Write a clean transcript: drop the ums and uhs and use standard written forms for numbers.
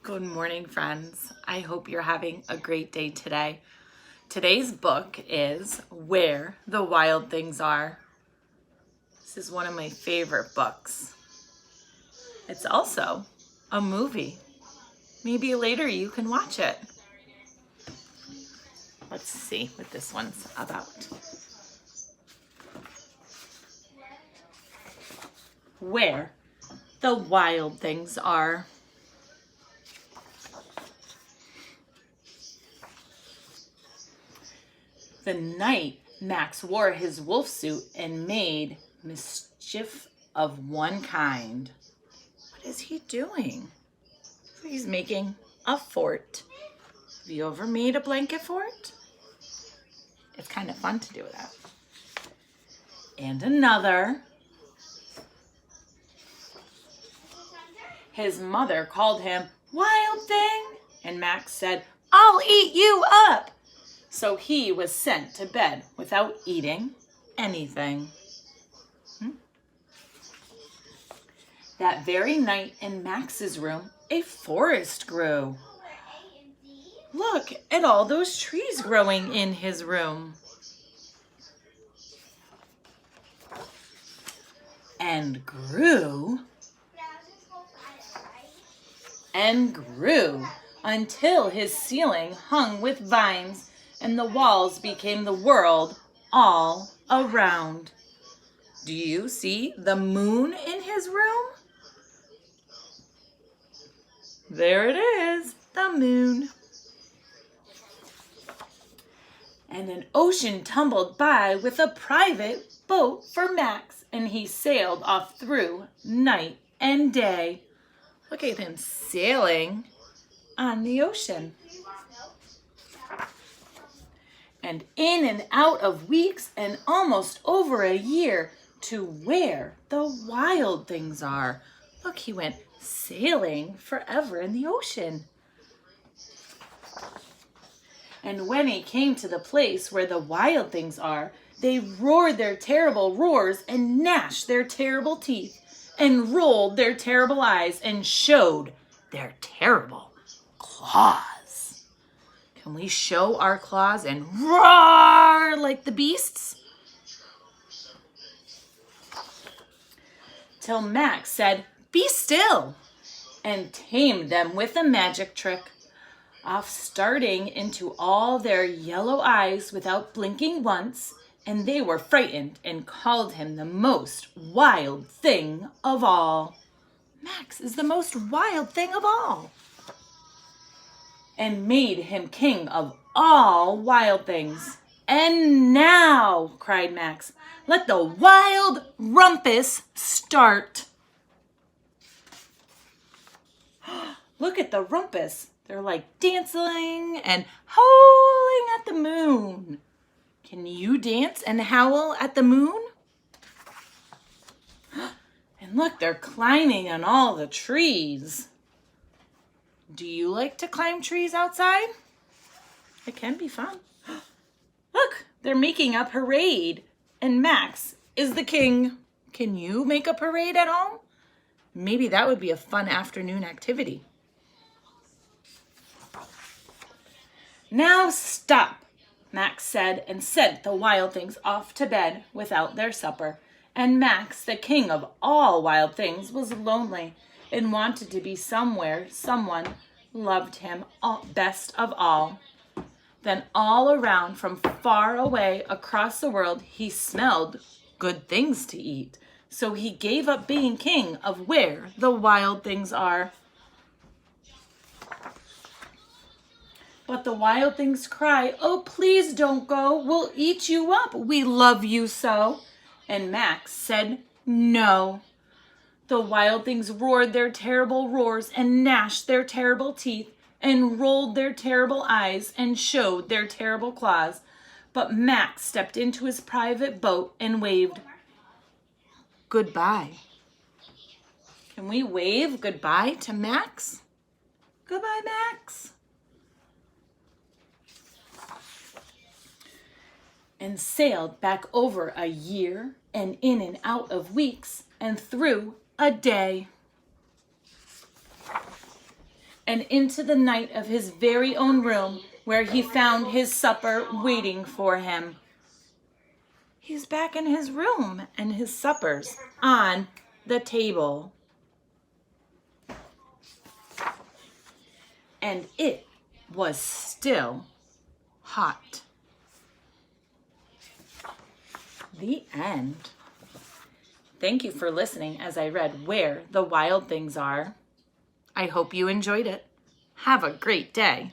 Good morning, friends. I hope you're having a great day today. Today's book is Where the Wild Things Are. This is one of my favorite books. It's also a movie. Maybe later you can watch it. Let's see what this one's about. Where the Wild Things Are. The night Max wore his wolf suit and made mischief of one kind. What is he doing? He's making a fort. Have you ever made a blanket fort? It's kind of fun to do that. And another. His mother called him Wild Thing, and Max said, "I'll eat you up." So he was sent to bed without eating anything. That very night in Max's room, a forest grew. Look at all those trees growing in his room. And grew until his ceiling hung with vines and the walls became the world all around. Do you see the moon in his room? There it is, the moon. And an ocean tumbled by with a private boat for Max, and he sailed off through night and day. Look at him sailing on the ocean. And in and out of weeks and almost over a year to where the wild things are. Look, he went sailing forever in the ocean. And when he came to the place where the wild things are, they roared their terrible roars and gnashed their terrible teeth and rolled their terrible eyes and showed their terrible claws. Can we show our claws and roar like the beasts? Till Max said, "Be still," and tamed them with a magic trick, off starting into all their yellow eyes without blinking once, and they were frightened and called him the most wild thing of all. Max is the most wild thing of all. And made him king of all wild things. "And now," cried Max, "let the wild rumpus start." Look at the rumpus. They're like dancing and howling at the moon. Can you dance and howl at the moon? And look, they're climbing on all the trees. Do you like to climb trees outside? It can be fun. Look, they're making a parade, and Max is the king. Can you make a parade at home? Maybe that would be a fun afternoon activity. "Now stop," Max said, and sent the wild things off to bed without their supper. And Max, the king of all wild things, was lonely and wanted to be somewhere someone loved him best of all. Then all around, from far away across the world, he smelled good things to eat. So he gave up being king of where the wild things are. But the wild things cry, "Oh, please don't go. We'll eat you up. We love you so." And Max said no. The wild things roared their terrible roars and gnashed their terrible teeth and rolled their terrible eyes and showed their terrible claws. But Max stepped into his private boat and waved goodbye. Can we wave goodbye to Max? Goodbye, Max. And sailed back over a year and in and out of weeks and through a day. and into the night of his very own room, where he found his supper waiting for him. He's back in his room, and his supper's on the table. And it was still hot. The end. Thank you for listening as I read Where the Wild Things Are. I hope you enjoyed it. Have a great day.